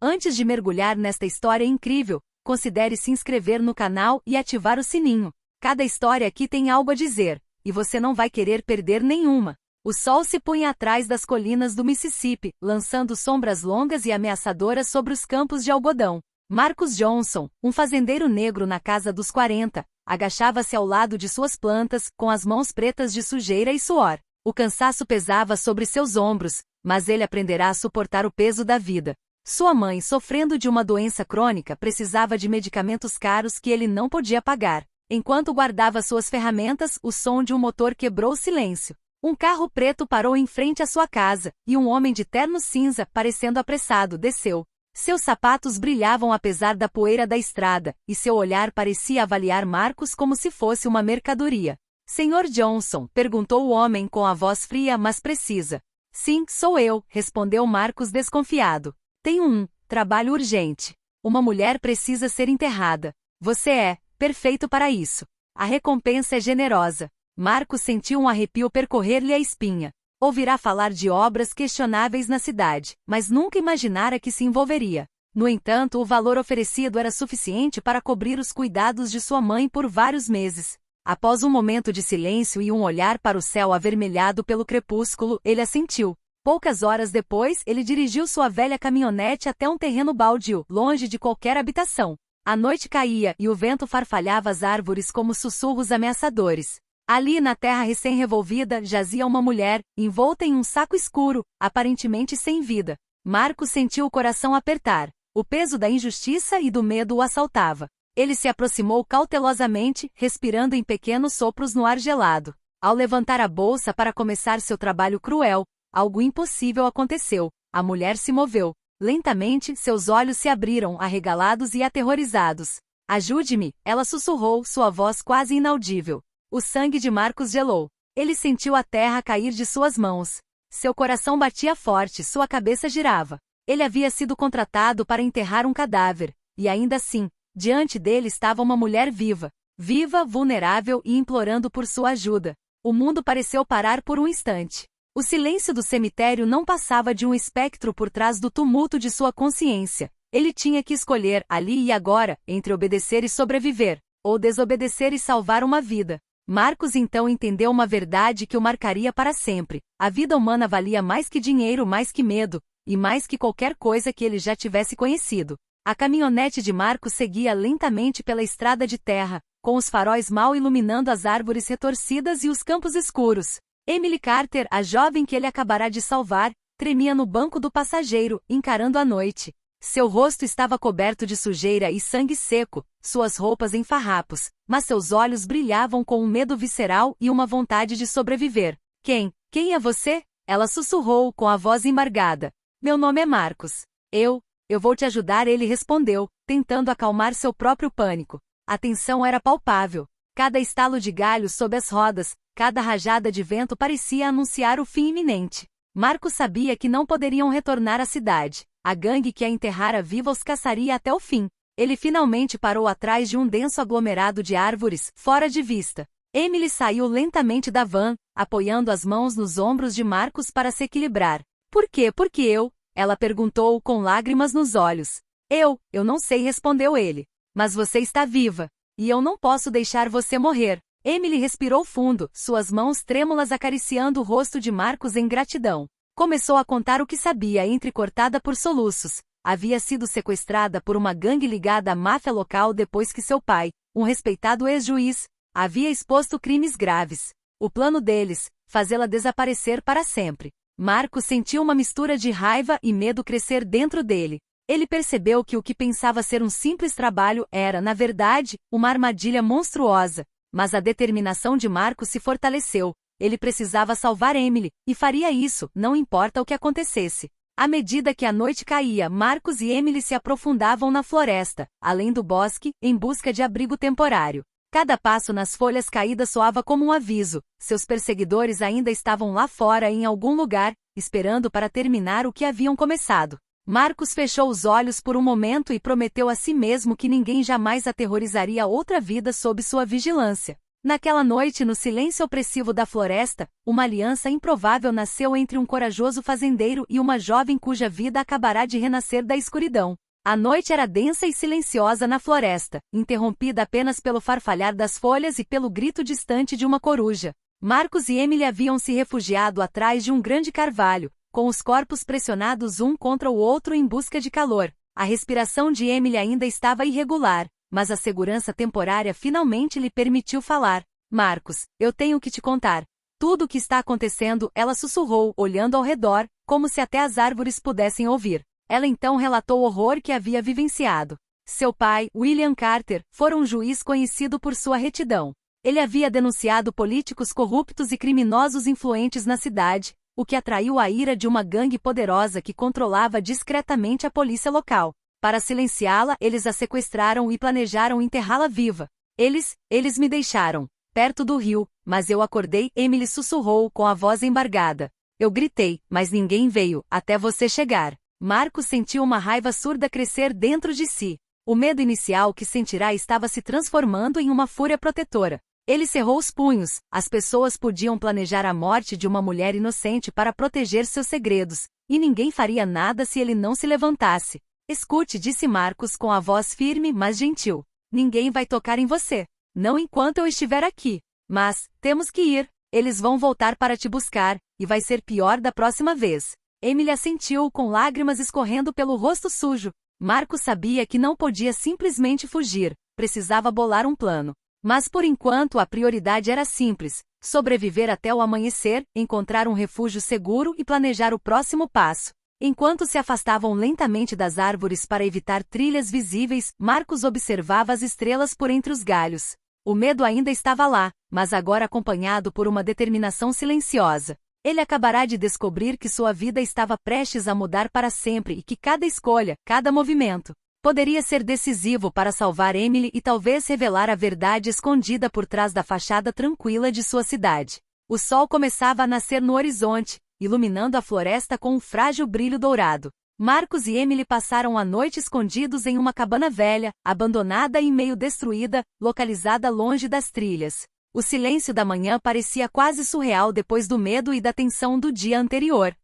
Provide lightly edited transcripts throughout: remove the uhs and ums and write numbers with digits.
Antes de mergulhar nesta história incrível, considere se inscrever no canal e ativar o sininho. Cada história aqui tem algo a dizer, e você não vai querer perder nenhuma. O sol se punha atrás das colinas do Mississippi, lançando sombras longas e ameaçadoras sobre os campos de algodão. Marcus Johnson, um fazendeiro negro na casa dos 40, agachava-se ao lado de suas plantas, com as mãos pretas de sujeira e suor. O cansaço pesava sobre seus ombros, mas ele aprenderá a suportar o peso da vida. Sua mãe, sofrendo de uma doença crônica, precisava de medicamentos caros que ele não podia pagar. Enquanto guardava suas ferramentas, o som de um motor quebrou o silêncio. Um carro preto parou em frente à sua casa, e um homem de terno cinza, parecendo apressado, desceu. Seus sapatos brilhavam apesar da poeira da estrada, e seu olhar parecia avaliar Marcus como se fosse uma mercadoria. Senhor Johnson? Perguntou o homem com a voz fria mas precisa. Sim, sou eu, respondeu Marcus desconfiado. Tenho um trabalho urgente. Uma mulher precisa ser enterrada. Você é perfeito para isso. A recompensa é generosa. Marcus sentiu um arrepio percorrer-lhe a espinha. Ouvirá falar de obras questionáveis na cidade, mas nunca imaginara que se envolveria. No entanto, o valor oferecido era suficiente para cobrir os cuidados de sua mãe por vários meses. Após um momento de silêncio e um olhar para o céu avermelhado pelo crepúsculo, ele assentiu. Poucas horas depois, ele dirigiu sua velha caminhonete até um terreno baldio, longe de qualquer habitação. A noite caía e o vento farfalhava as árvores como sussurros ameaçadores. Ali na terra recém-revolvida jazia uma mulher, envolta em um saco escuro, aparentemente sem vida. Marcus sentiu o coração apertar. O peso da injustiça e do medo o assaltava. Ele se aproximou cautelosamente, respirando em pequenos sopros no ar gelado. Ao levantar a bolsa para começar seu trabalho cruel, algo impossível aconteceu. A mulher se moveu. Lentamente, seus olhos se abriram, arregalados e aterrorizados. Ajude-me, ela sussurrou, sua voz quase inaudível. O sangue de Marcus gelou. Ele sentiu a terra cair de suas mãos. Seu coração batia forte, sua cabeça girava. Ele havia sido contratado para enterrar um cadáver, e ainda assim, diante dele estava uma mulher viva. Viva, vulnerável e implorando por sua ajuda. O mundo pareceu parar por um instante. O silêncio do cemitério não passava de um espectro por trás do tumulto de sua consciência. Ele tinha que escolher, ali e agora, entre obedecer e sobreviver, ou desobedecer e salvar uma vida. Marcus então entendeu uma verdade que o marcaria para sempre. A vida humana valia mais que dinheiro, mais que medo, e mais que qualquer coisa que ele já tivesse conhecido. A caminhonete de Marcus seguia lentamente pela estrada de terra, com os faróis mal iluminando as árvores retorcidas e os campos escuros. Emily Carter, a jovem que ele acabará de salvar, tremia no banco do passageiro, encarando a noite. Seu rosto estava coberto de sujeira e sangue seco, suas roupas em farrapos, mas seus olhos brilhavam com um medo visceral e uma vontade de sobreviver. Quem é você? Ela sussurrou com a voz embargada. Meu nome é Marcus. Eu vou te ajudar, ele respondeu, tentando acalmar seu próprio pânico. A tensão era palpável. Cada estalo de galhos sob as rodas, cada rajada de vento parecia anunciar o fim iminente. Marcus sabia que não poderiam retornar à cidade. A gangue que a enterrara viva os caçaria até o fim. Ele finalmente parou atrás de um denso aglomerado de árvores, fora de vista. Emily saiu lentamente da van, apoiando as mãos nos ombros de Marcus para se equilibrar. Por quê? Porque eu? Ela perguntou com lágrimas nos olhos. Eu não sei, respondeu ele. Mas você está viva. E eu não posso deixar você morrer. Emily respirou fundo, suas mãos trêmulas acariciando o rosto de Marcus em gratidão. Começou a contar o que sabia, entrecortada por soluços. Havia sido sequestrada por uma gangue ligada à máfia local depois que seu pai, um respeitado ex-juiz, havia exposto crimes graves. O plano deles, fazê-la desaparecer para sempre. Marcus sentiu uma mistura de raiva e medo crescer dentro dele. Ele percebeu que o que pensava ser um simples trabalho era, na verdade, uma armadilha monstruosa. Mas a determinação de Marcus se fortaleceu. Ele precisava salvar Emily, e faria isso, não importa o que acontecesse. À medida que a noite caía, Marcus e Emily se aprofundavam na floresta, além do bosque, em busca de abrigo temporário. Cada passo nas folhas caídas soava como um aviso. Seus perseguidores ainda estavam lá fora em algum lugar, esperando para terminar o que haviam começado. Marcus fechou os olhos por um momento e prometeu a si mesmo que ninguém jamais aterrorizaria outra vida sob sua vigilância. Naquela noite, no silêncio opressivo da floresta, uma aliança improvável nasceu entre um corajoso fazendeiro e uma jovem cuja vida acabará de renascer da escuridão. A noite era densa e silenciosa na floresta, interrompida apenas pelo farfalhar das folhas e pelo grito distante de uma coruja. Marcos e Emily haviam se refugiado atrás de um grande carvalho, com os corpos pressionados um contra o outro em busca de calor. A respiração de Emily ainda estava irregular, mas a segurança temporária finalmente lhe permitiu falar. Marcos, eu tenho que te contar. Tudo o que está acontecendo, ela sussurrou, olhando ao redor, como se até as árvores pudessem ouvir. Ela então relatou o horror que havia vivenciado. Seu pai, William Carter, fora um juiz conhecido por sua retidão. Ele havia denunciado políticos corruptos e criminosos influentes na cidade, o que atraiu a ira de uma gangue poderosa que controlava discretamente a polícia local. Para silenciá-la, eles a sequestraram e planejaram enterrá-la viva. Eles me deixaram, perto do rio, mas eu acordei, Emily sussurrou com a voz embargada. Eu gritei, mas ninguém veio, até você chegar. Marcos sentiu uma raiva surda crescer dentro de si. O medo inicial que sentirá estava se transformando em uma fúria protetora. Ele cerrou os punhos. As pessoas podiam planejar a morte de uma mulher inocente para proteger seus segredos, e ninguém faria nada se ele não se levantasse. Escute, disse Marcos com a voz firme mas gentil. Ninguém vai tocar em você. Não enquanto eu estiver aqui. Mas, temos que ir. Eles vão voltar para te buscar, e vai ser pior da próxima vez. Emily assentiu com lágrimas escorrendo pelo rosto sujo. Marcos sabia que não podia simplesmente fugir, precisava bolar um plano. Mas por enquanto a prioridade era simples: sobreviver até o amanhecer, encontrar um refúgio seguro e planejar o próximo passo. Enquanto se afastavam lentamente das árvores para evitar trilhas visíveis, Marcos observava as estrelas por entre os galhos. O medo ainda estava lá, mas agora acompanhado por uma determinação silenciosa. Ele acabará de descobrir que sua vida estava prestes a mudar para sempre e que cada escolha, cada movimento, poderia ser decisivo para salvar Emily e talvez revelar a verdade escondida por trás da fachada tranquila de sua cidade. O sol começava a nascer no horizonte, iluminando a floresta com um frágil brilho dourado. Marcos e Emily passaram a noite escondidos em uma cabana velha, abandonada e meio destruída, localizada longe das trilhas. O silêncio da manhã parecia quase surreal depois do medo e da tensão do dia anterior.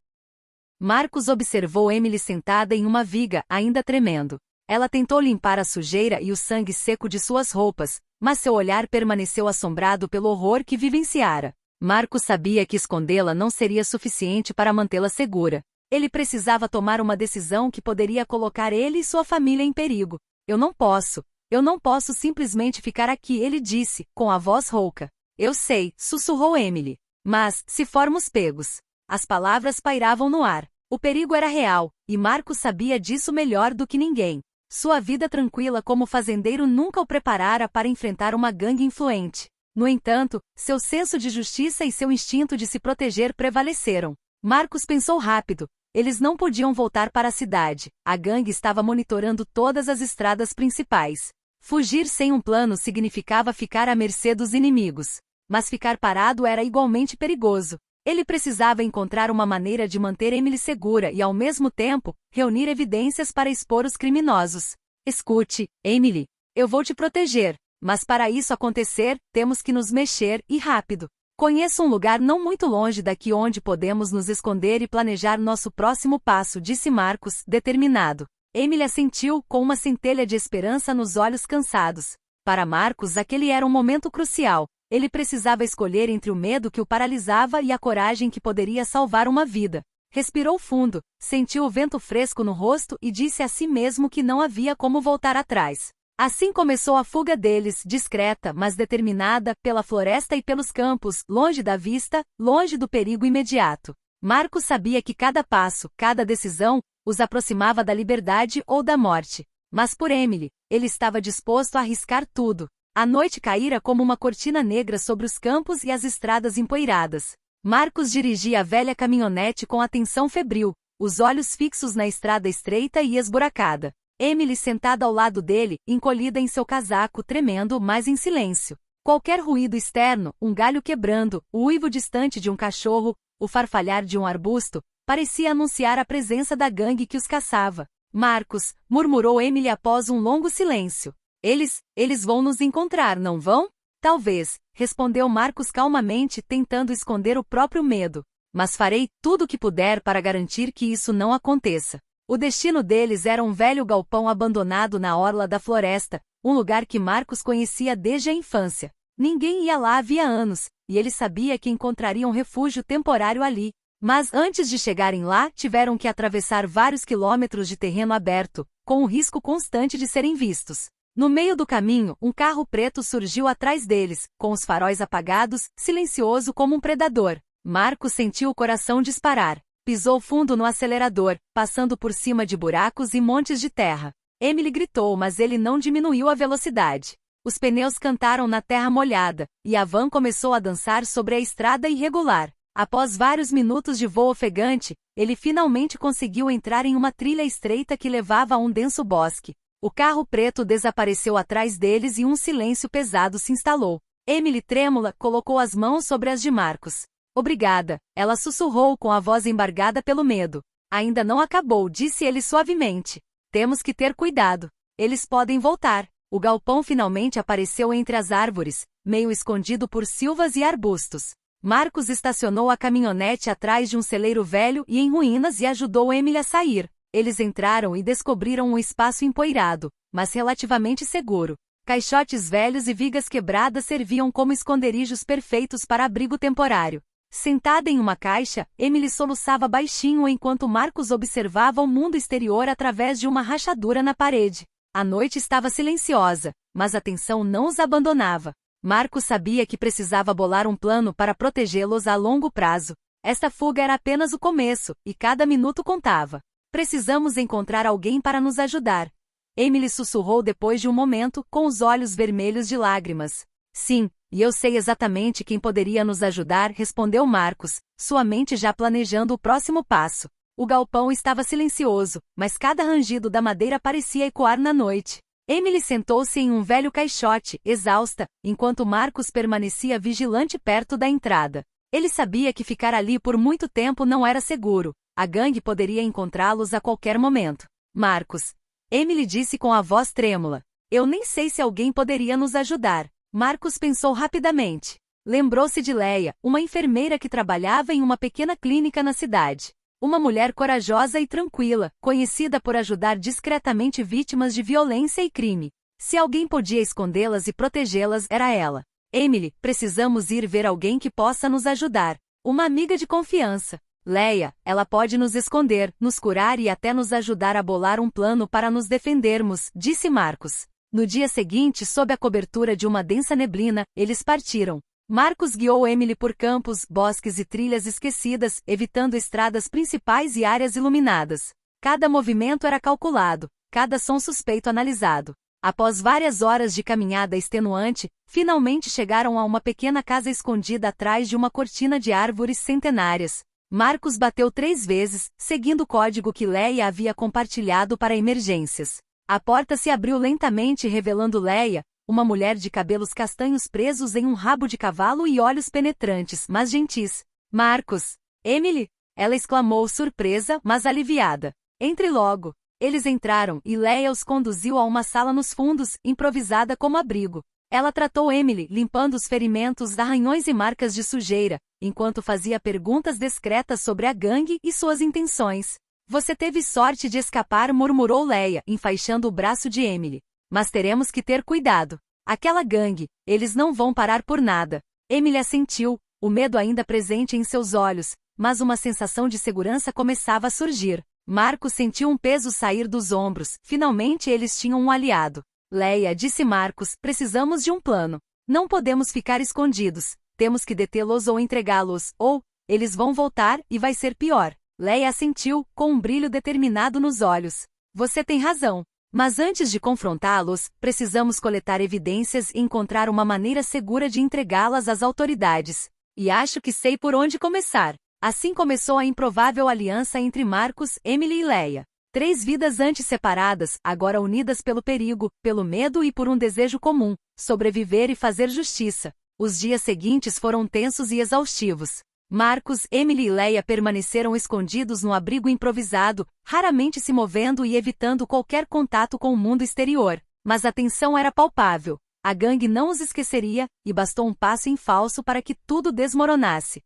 Marcos observou Emily sentada em uma viga, ainda tremendo. Ela tentou limpar a sujeira e o sangue seco de suas roupas, mas seu olhar permaneceu assombrado pelo horror que vivenciara. Marcos sabia que escondê-la não seria suficiente para mantê-la segura. Ele precisava tomar uma decisão que poderia colocar ele e sua família em perigo. Eu não posso simplesmente ficar aqui, ele disse, com a voz rouca. Eu sei, sussurrou Emily. Mas, se formos pegos. As palavras pairavam no ar. O perigo era real, e Marcos sabia disso melhor do que ninguém. Sua vida tranquila como fazendeiro nunca o preparara para enfrentar uma gangue influente. No entanto, seu senso de justiça e seu instinto de se proteger prevaleceram. Marcos pensou rápido. Eles não podiam voltar para a cidade. A gangue estava monitorando todas as estradas principais. Fugir sem um plano significava ficar à mercê dos inimigos. Mas ficar parado era igualmente perigoso. Ele precisava encontrar uma maneira de manter Emily segura e, ao mesmo tempo, reunir evidências para expor os criminosos. Escute, Emily. Eu vou te proteger. Mas para isso acontecer, temos que nos mexer, e rápido. Conheço um lugar não muito longe daqui onde podemos nos esconder e planejar nosso próximo passo, disse Marcos, determinado. Emily assentiu, com uma centelha de esperança nos olhos cansados. Para Marcos aquele era um momento crucial. Ele precisava escolher entre o medo que o paralisava e a coragem que poderia salvar uma vida. Respirou fundo, sentiu o vento fresco no rosto e disse a si mesmo que não havia como voltar atrás. Assim começou a fuga deles, discreta, mas determinada, pela floresta e pelos campos, longe da vista, longe do perigo imediato. Marcos sabia que cada passo, cada decisão, os aproximava da liberdade ou da morte. Mas por Emily, ele estava disposto a arriscar tudo. A noite caíra como uma cortina negra sobre os campos e as estradas empoeiradas. Marcos dirigia a velha caminhonete com atenção febril, os olhos fixos na estrada estreita e esburacada. Emily sentada ao lado dele, encolhida em seu casaco, tremendo, mas em silêncio. Qualquer ruído externo, um galho quebrando, o uivo distante de um cachorro, o farfalhar de um arbusto, parecia anunciar a presença da gangue que os caçava. Marcos, murmurou Emily após um longo silêncio. Eles vão nos encontrar, não vão? Talvez, respondeu Marcos calmamente, tentando esconder o próprio medo. Mas farei tudo o que puder para garantir que isso não aconteça. O destino deles era um velho galpão abandonado na orla da floresta, um lugar que Marcos conhecia desde a infância. Ninguém ia lá havia anos, e ele sabia que encontraria um refúgio temporário ali. Mas antes de chegarem lá, tiveram que atravessar vários quilômetros de terreno aberto, com o risco constante de serem vistos. No meio do caminho, um carro preto surgiu atrás deles, com os faróis apagados, silencioso como um predador. Marcos sentiu o coração disparar. Pisou fundo no acelerador, passando por cima de buracos e montes de terra. Emily gritou, mas ele não diminuiu a velocidade. Os pneus cantaram na terra molhada, e a van começou a dançar sobre a estrada irregular. Após vários minutos de voo ofegante, ele finalmente conseguiu entrar em uma trilha estreita que levava a um denso bosque. O carro preto desapareceu atrás deles e um silêncio pesado se instalou. Emily, trêmula, colocou as mãos sobre as de Marcos. Obrigada, ela sussurrou com a voz embargada pelo medo. Ainda não acabou, disse ele suavemente. Temos que ter cuidado. Eles podem voltar. O galpão finalmente apareceu entre as árvores, meio escondido por silvas e arbustos. Marcos estacionou a caminhonete atrás de um celeiro velho e em ruínas e ajudou Emily a sair. Eles entraram e descobriram um espaço empoeirado, mas relativamente seguro. Caixotes velhos e vigas quebradas serviam como esconderijos perfeitos para abrigo temporário. Sentada em uma caixa, Emily soluçava baixinho enquanto Marcos observava o mundo exterior através de uma rachadura na parede. A noite estava silenciosa, mas a tensão não os abandonava. Marcos sabia que precisava bolar um plano para protegê-los a longo prazo. Esta fuga era apenas o começo, e cada minuto contava. Precisamos encontrar alguém para nos ajudar. Emily sussurrou depois de um momento, com os olhos vermelhos de lágrimas. Sim, e eu sei exatamente quem poderia nos ajudar, respondeu Marcos, sua mente já planejando o próximo passo. O galpão estava silencioso, mas cada rangido da madeira parecia ecoar na noite. Emily sentou-se em um velho caixote, exausta, enquanto Marcos permanecia vigilante perto da entrada. Ele sabia que ficar ali por muito tempo não era seguro. A gangue poderia encontrá-los a qualquer momento. Marcos. Emily disse com a voz trêmula. Eu nem sei se alguém poderia nos ajudar. Marcos pensou rapidamente. Lembrou-se de Leia, uma enfermeira que trabalhava em uma pequena clínica na cidade. Uma mulher corajosa e tranquila, conhecida por ajudar discretamente vítimas de violência e crime. Se alguém podia escondê-las e protegê-las, era ela. Emily, precisamos ir ver alguém que possa nos ajudar. Uma amiga de confiança. Leia, ela pode nos esconder, nos curar e até nos ajudar a bolar um plano para nos defendermos, disse Marcos. No dia seguinte, sob a cobertura de uma densa neblina, eles partiram. Marcos guiou Emily por campos, bosques e trilhas esquecidas, evitando estradas principais e áreas iluminadas. Cada movimento era calculado, cada som suspeito analisado. Após várias horas de caminhada extenuante, finalmente chegaram a uma pequena casa escondida atrás de uma cortina de árvores centenárias. Marcos bateu 3 vezes, seguindo o código que Leia havia compartilhado para emergências. A porta se abriu lentamente revelando Leia, uma mulher de cabelos castanhos presos em um rabo de cavalo e olhos penetrantes, mas gentis. Marcos! Emily! Ela exclamou surpresa, mas aliviada. Entre logo. Eles entraram e Leia os conduziu a uma sala nos fundos, improvisada como abrigo. Ela tratou Emily, limpando os ferimentos, arranhões e marcas de sujeira, enquanto fazia perguntas discretas sobre a gangue e suas intenções. Você teve sorte de escapar, murmurou Leia, enfaixando o braço de Emily. Mas teremos que ter cuidado. Aquela gangue, eles não vão parar por nada. Emily assentiu, o medo ainda presente em seus olhos, mas uma sensação de segurança começava a surgir. Marcos sentiu um peso sair dos ombros, finalmente eles tinham um aliado. Leia, disse Marcos, precisamos de um plano. Não podemos ficar escondidos, temos que detê-los ou entregá-los, ou, eles vão voltar e vai ser pior. Leia assentiu, com um brilho determinado nos olhos. Você tem razão. Mas antes de confrontá-los, precisamos coletar evidências e encontrar uma maneira segura de entregá-las às autoridades. E acho que sei por onde começar. Assim começou a improvável aliança entre Marcos, Emily e Leia. 3 vidas antes separadas, agora unidas pelo perigo, pelo medo e por um desejo comum, sobreviver e fazer justiça. Os dias seguintes foram tensos e exaustivos. Marcos, Emily e Leia permaneceram escondidos no abrigo improvisado, raramente se movendo e evitando qualquer contato com o mundo exterior. Mas a tensão era palpável. A gangue não os esqueceria, e bastou um passo em falso para que tudo desmoronasse.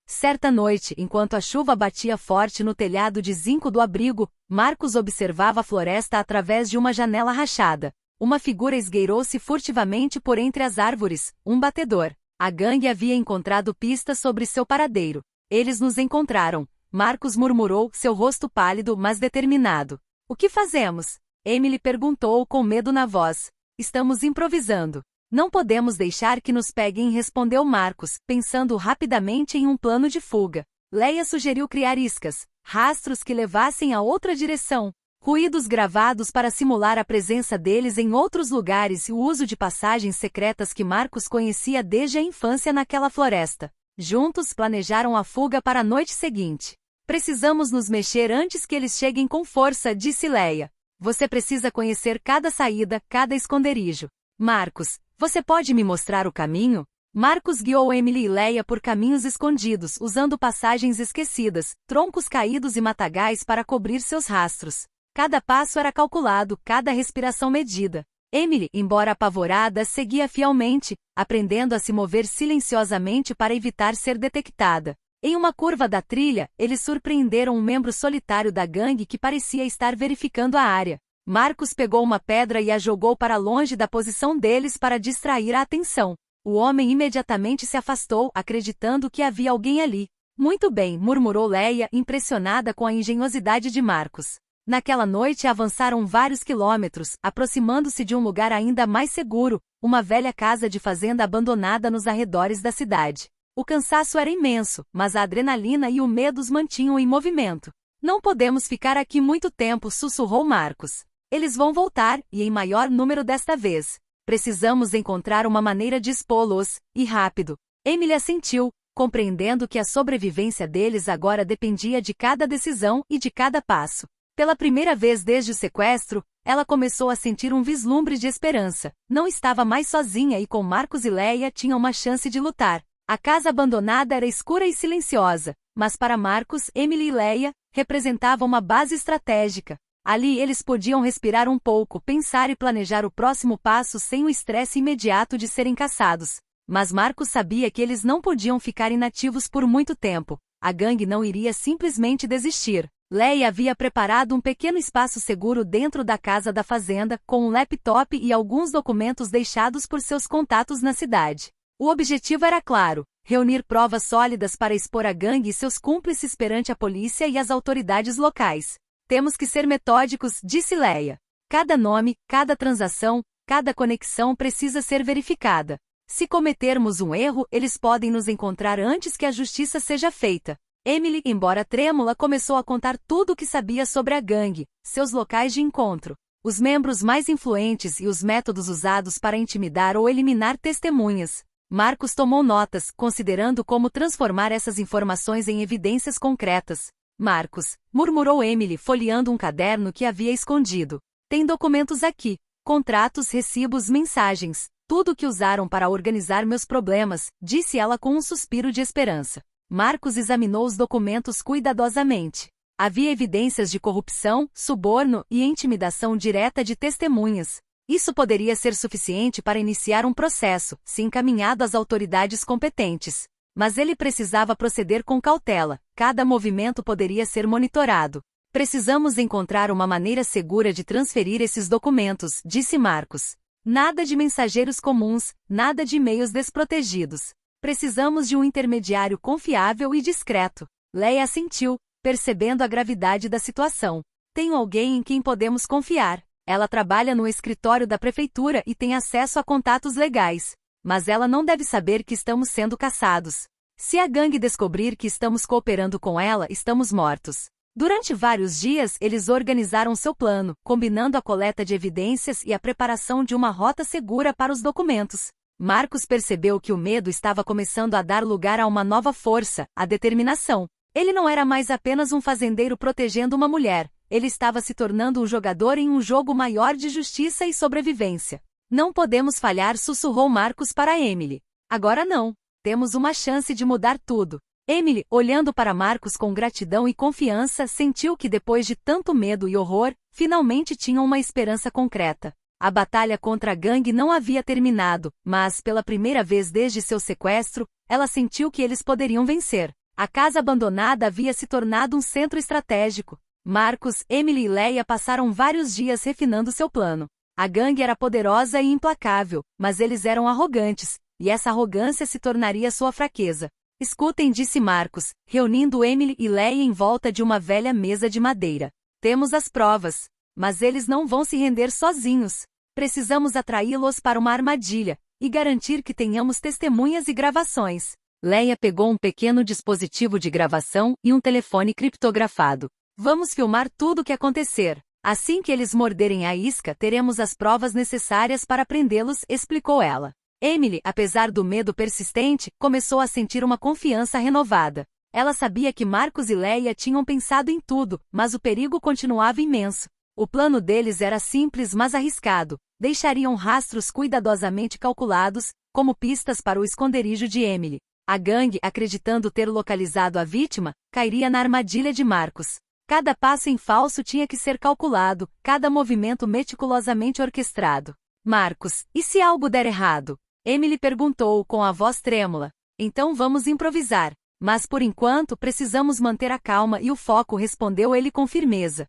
Certa noite, enquanto a chuva batia forte no telhado de zinco do abrigo, Marcos observava a floresta através de uma janela rachada. Uma figura esgueirou-se furtivamente por entre as árvores, um batedor. A gangue havia encontrado pistas sobre seu paradeiro. Eles nos encontraram, Marcos murmurou, seu rosto pálido mas determinado. O que fazemos? Emily perguntou com medo na voz. Estamos improvisando. Não podemos deixar que nos peguem, respondeu Marcos, pensando rapidamente em um plano de fuga. Leia sugeriu criar iscas, rastros que levassem a outra direção, ruídos gravados para simular a presença deles em outros lugares e o uso de passagens secretas que Marcos conhecia desde a infância naquela floresta. Juntos planejaram a fuga para a noite seguinte. Precisamos nos mexer antes que eles cheguem com força, disse Leia. Você precisa conhecer cada saída, cada esconderijo. Marcos, você pode me mostrar o caminho? Marcos guiou Emily e Leia por caminhos escondidos, usando passagens esquecidas, troncos caídos e matagais para cobrir seus rastros. Cada passo era calculado, cada respiração medida. Emily, embora apavorada, seguia fielmente, aprendendo a se mover silenciosamente para evitar ser detectada. Em uma curva da trilha, eles surpreenderam um membro solitário da gangue que parecia estar verificando a área. Marcos pegou uma pedra e a jogou para longe da posição deles para distrair a atenção. O homem imediatamente se afastou, acreditando que havia alguém ali. Muito bem, murmurou Leia, impressionada com a engenhosidade de Marcos. Naquela noite avançaram vários quilômetros, aproximando-se de um lugar ainda mais seguro, uma velha casa de fazenda abandonada nos arredores da cidade. O cansaço era imenso, mas a adrenalina e o medo os mantinham em movimento. Não podemos ficar aqui muito tempo, sussurrou Marcos. Eles vão voltar, e em maior número desta vez. Precisamos encontrar uma maneira de expô-los, e rápido. Emily assentiu, compreendendo que a sobrevivência deles agora dependia de cada decisão e de cada passo. Pela primeira vez desde o sequestro, ela começou a sentir um vislumbre de esperança. Não estava mais sozinha e com Marcos e Leia tinha uma chance de lutar. A casa abandonada era escura e silenciosa, mas para Marcos, Emily e Leia, representava uma base estratégica. Ali eles podiam respirar um pouco, pensar e planejar o próximo passo sem o estresse imediato de serem caçados. Mas Marcos sabia que eles não podiam ficar inativos por muito tempo. A gangue não iria simplesmente desistir. Leia havia preparado um pequeno espaço seguro dentro da casa da fazenda, com um laptop e alguns documentos deixados por seus contatos na cidade. O objetivo era claro: reunir provas sólidas para expor a gangue e seus cúmplices perante a polícia e as autoridades locais. Temos que ser metódicos, disse Leia. Cada nome, cada transação, cada conexão precisa ser verificada. Se cometermos um erro, eles podem nos encontrar antes que a justiça seja feita. Emily, embora trêmula, começou a contar tudo o que sabia sobre a gangue, seus locais de encontro, os membros mais influentes e os métodos usados para intimidar ou eliminar testemunhas. Marcos tomou notas, considerando como transformar essas informações em evidências concretas. Marcos, murmurou Emily, folheando um caderno que havia escondido. Tem documentos aqui, contratos, recibos, mensagens, tudo o que usaram para organizar meus problemas, disse ela com um suspiro de esperança. Marcos examinou os documentos cuidadosamente. Havia evidências de corrupção, suborno e intimidação direta de testemunhas. Isso poderia ser suficiente para iniciar um processo, se encaminhado às autoridades competentes. Mas ele precisava proceder com cautela, cada movimento poderia ser monitorado. Precisamos encontrar uma maneira segura de transferir esses documentos, disse Marcos. Nada de mensageiros comuns, nada de e-mails desprotegidos. Precisamos de um intermediário confiável e discreto. Leia assentiu, percebendo a gravidade da situação. Tenho alguém em quem podemos confiar. Ela trabalha no escritório da prefeitura e tem acesso a contatos legais. Mas ela não deve saber que estamos sendo caçados. Se a gangue descobrir que estamos cooperando com ela, estamos mortos. Durante vários dias, eles organizaram seu plano, combinando a coleta de evidências e a preparação de uma rota segura para os documentos. Marcos percebeu que o medo estava começando a dar lugar a uma nova força, a determinação. Ele não era mais apenas um fazendeiro protegendo uma mulher, ele estava se tornando um jogador em um jogo maior de justiça e sobrevivência. Não podemos falhar, sussurrou Marcos para Emily. Agora não. Temos uma chance de mudar tudo. Emily, olhando para Marcos com gratidão e confiança, sentiu que depois de tanto medo e horror, finalmente tinham uma esperança concreta. A batalha contra a gangue não havia terminado, mas, pela primeira vez desde seu sequestro, ela sentiu que eles poderiam vencer. A casa abandonada havia se tornado um centro estratégico. Marcus, Emily e Leia passaram vários dias refinando seu plano. A gangue era poderosa e implacável, mas eles eram arrogantes, e essa arrogância se tornaria sua fraqueza. Escutem, disse Marcus, reunindo Emily e Leia em volta de uma velha mesa de madeira. Temos as provas. Mas eles não vão se render sozinhos. Precisamos atraí-los para uma armadilha, e garantir que tenhamos testemunhas e gravações. Leia pegou um pequeno dispositivo de gravação e um telefone criptografado. Vamos filmar tudo o que acontecer. Assim que eles morderem a isca, teremos as provas necessárias para prendê-los, explicou ela. Emily, apesar do medo persistente, começou a sentir uma confiança renovada. Ela sabia que Marcus e Leia tinham pensado em tudo, mas o perigo continuava imenso. O plano deles era simples mas arriscado. Deixariam rastros cuidadosamente calculados, como pistas para o esconderijo de Emily. A gangue, acreditando ter localizado a vítima, cairia na armadilha de Marcus. Cada passo em falso tinha que ser calculado, cada movimento meticulosamente orquestrado. Marcus, e se algo der errado? Emily perguntou com a voz trêmula. Então vamos improvisar. Mas por enquanto precisamos manter a calma e o foco, respondeu ele com firmeza.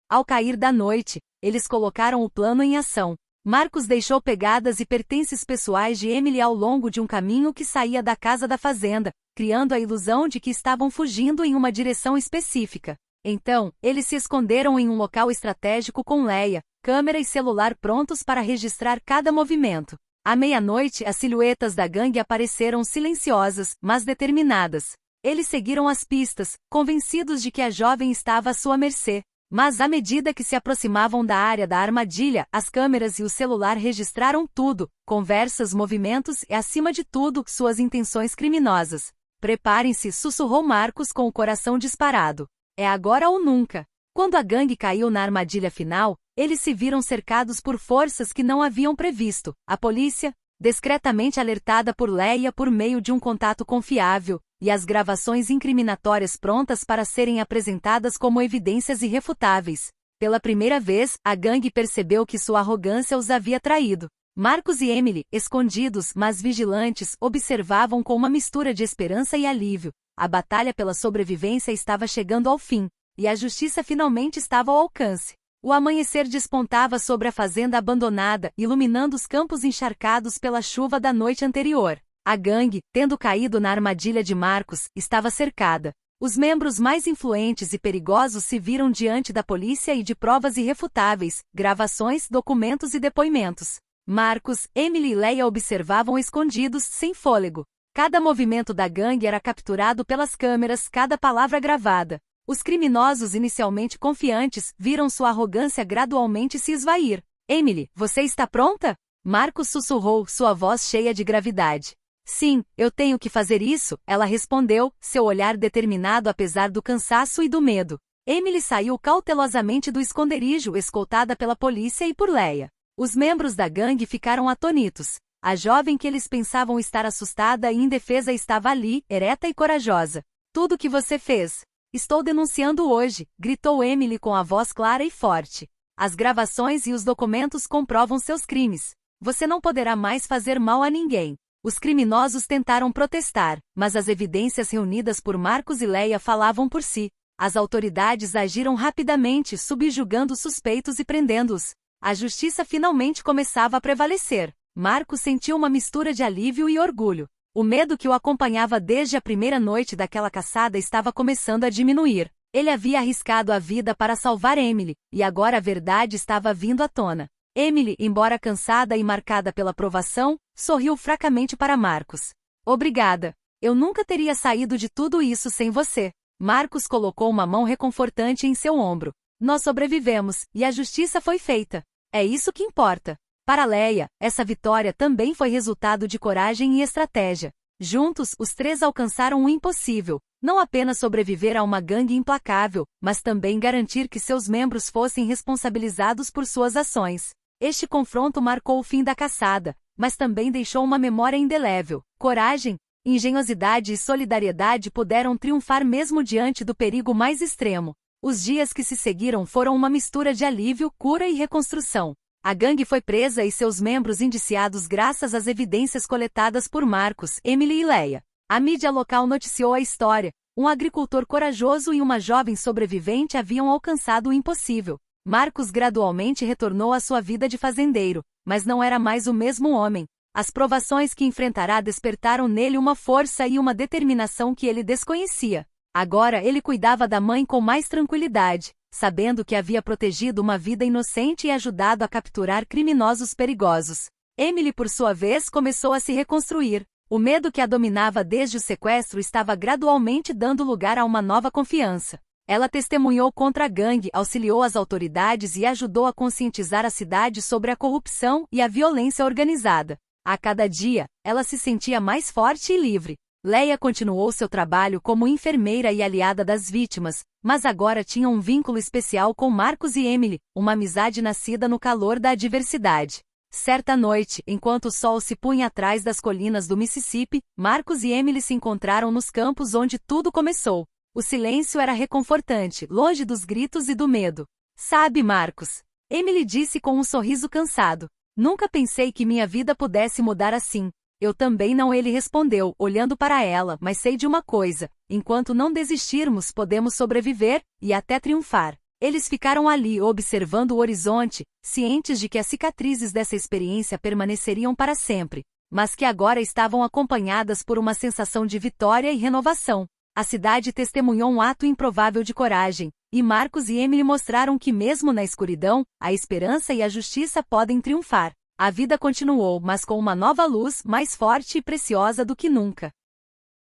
Ao cair da noite, eles colocaram o plano em ação. Marcus deixou pegadas e pertences pessoais de Emily ao longo de um caminho que saía da casa da fazenda, criando a ilusão de que estavam fugindo em uma direção específica. Então, eles se esconderam em um local estratégico com Leia, câmera e celular prontos para registrar cada movimento. À meia-noite, as silhuetas da gangue apareceram silenciosas, mas determinadas. Eles seguiram as pistas, convencidos de que a jovem estava à sua mercê. Mas à medida que se aproximavam da área da armadilha, as câmeras e o celular registraram tudo, conversas, movimentos e, acima de tudo, suas intenções criminosas. Preparem-se, sussurrou Marcus com o coração disparado. É agora ou nunca. Quando a gangue caiu na armadilha final, eles se viram cercados por forças que não haviam previsto. A polícia, discretamente alertada por Leia por meio de um contato confiável, e as gravações incriminatórias prontas para serem apresentadas como evidências irrefutáveis. Pela primeira vez, a gangue percebeu que sua arrogância os havia traído. Marcus e Emily, escondidos mas vigilantes, observavam com uma mistura de esperança e alívio. A batalha pela sobrevivência estava chegando ao fim, e a justiça finalmente estava ao alcance. O amanhecer despontava sobre a fazenda abandonada, iluminando os campos encharcados pela chuva da noite anterior. A gangue, tendo caído na armadilha de Marcus, estava cercada. Os membros mais influentes e perigosos se viram diante da polícia e de provas irrefutáveis, gravações, documentos e depoimentos. Marcus, Emily e Leia observavam escondidos, sem fôlego. Cada movimento da gangue era capturado pelas câmeras, cada palavra gravada. Os criminosos, inicialmente confiantes, viram sua arrogância gradualmente se esvair. Emily, você está pronta? Marcus sussurrou, sua voz cheia de gravidade. Sim, eu tenho que fazer isso, ela respondeu, seu olhar determinado apesar do cansaço e do medo. Emily saiu cautelosamente do esconderijo, escoltada pela polícia e por Leia. Os membros da gangue ficaram atônitos. A jovem que eles pensavam estar assustada e indefesa estava ali, ereta e corajosa. Tudo o que você fez. Estou denunciando hoje, gritou Emily com a voz clara e forte. As gravações e os documentos comprovam seus crimes. Você não poderá mais fazer mal a ninguém. Os criminosos tentaram protestar, mas as evidências reunidas por Marcus e Leia falavam por si. As autoridades agiram rapidamente, subjugando os suspeitos e prendendo-os. A justiça finalmente começava a prevalecer. Marcus sentiu uma mistura de alívio e orgulho. O medo que o acompanhava desde a primeira noite daquela caçada estava começando a diminuir. Ele havia arriscado a vida para salvar Emily, e agora a verdade estava vindo à tona. Emily, embora cansada e marcada pela provação, sorriu fracamente para Marcus. Obrigada. Eu nunca teria saído de tudo isso sem você. Marcus colocou uma mão reconfortante em seu ombro. Nós sobrevivemos, e a justiça foi feita. É isso que importa. Para Leia, essa vitória também foi resultado de coragem e estratégia. Juntos, os três alcançaram o impossível. Não apenas sobreviver a uma gangue implacável, mas também garantir que seus membros fossem responsabilizados por suas ações. Este confronto marcou o fim da caçada, mas também deixou uma memória indelével. Coragem, engenhosidade e solidariedade puderam triunfar mesmo diante do perigo mais extremo. Os dias que se seguiram foram uma mistura de alívio, cura e reconstrução. A gangue foi presa e seus membros indiciados graças às evidências coletadas por Marcus, Emily e Leia. A mídia local noticiou a história. Um agricultor corajoso e uma jovem sobrevivente haviam alcançado o impossível. Marcus gradualmente retornou à sua vida de fazendeiro, mas não era mais o mesmo homem. As provações que enfrentará despertaram nele uma força e uma determinação que ele desconhecia. Agora ele cuidava da mãe com mais tranquilidade, sabendo que havia protegido uma vida inocente e ajudado a capturar criminosos perigosos. Emily, por sua vez, começou a se reconstruir. O medo que a dominava desde o sequestro estava gradualmente dando lugar a uma nova confiança. Ela testemunhou contra a gangue, auxiliou as autoridades e ajudou a conscientizar a cidade sobre a corrupção e a violência organizada. A cada dia, ela se sentia mais forte e livre. Leia continuou seu trabalho como enfermeira e aliada das vítimas, mas agora tinha um vínculo especial com Marcus e Emily, uma amizade nascida no calor da adversidade. Certa noite, enquanto o sol se punha atrás das colinas do Mississippi, Marcus e Emily se encontraram nos campos onde tudo começou. O silêncio era reconfortante, longe dos gritos e do medo. Sabe, Marcus? Emily disse com um sorriso cansado. Nunca pensei que minha vida pudesse mudar assim. Eu também não, ele respondeu, olhando para ela, mas sei de uma coisa, enquanto não desistirmos podemos sobreviver, e até triunfar. Eles ficaram ali observando o horizonte, cientes de que as cicatrizes dessa experiência permaneceriam para sempre, mas que agora estavam acompanhadas por uma sensação de vitória e renovação. A cidade testemunhou um ato improvável de coragem, e Marcus e Emily mostraram que mesmo na escuridão, a esperança e a justiça podem triunfar. A vida continuou, mas com uma nova luz, mais forte e preciosa do que nunca.